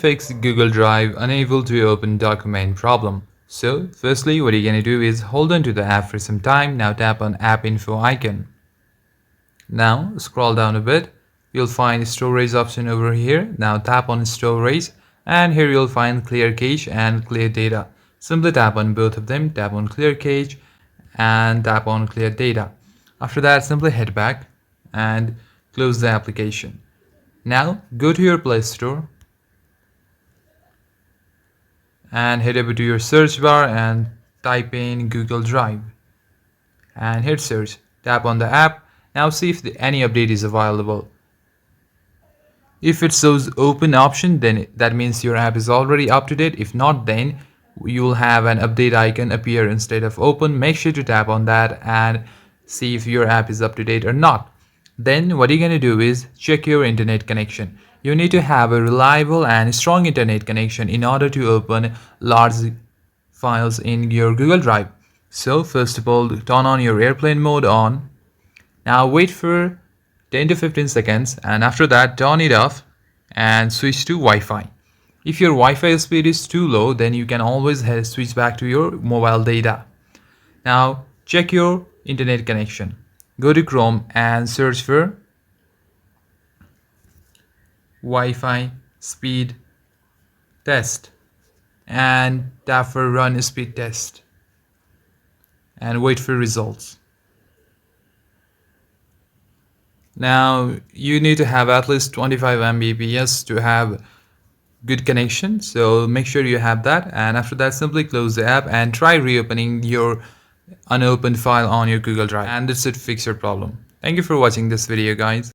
Fix Google Drive unable to open document problem. So firstly, what you're going to do is hold on to the app for some time. Now tap on app info icon. Now scroll down a bit. You'll find storage option over here. Now tap on storage, and here you'll find clear cache and clear data. Simply tap on both of them. Tap on clear cache and tap on clear data. After that, simply head back and close the application. Now go to your Play Store and head over to your search bar and type in Google Drive and hit search. Tap on the app. Now see if any update is available. If it shows open option, then that means your app is already up to date. If not, then you will have an update icon appear instead of open. Make sure to tap on that and see if your app is up to date or not. Then what you're going to do is check your internet connection. You need to have a reliable and strong internet connection in order to open large files in your Google Drive. So first of all, turn on your airplane mode on. Now wait for 10 to 15 seconds, and after that turn it off and switch to Wi-Fi. If your Wi-Fi speed is too low, then you can always switch back to your mobile data. Now check your internet connection. Go to Chrome and search for Wi-Fi speed test and tap for run speed test and wait for results. Now you need to have at least 25 Mbps to have good connection, so make sure you have that, and after that simply close the app and try reopening your unopened file on your Google Drive, and this should fix your problem. Thank you for watching this video, guys.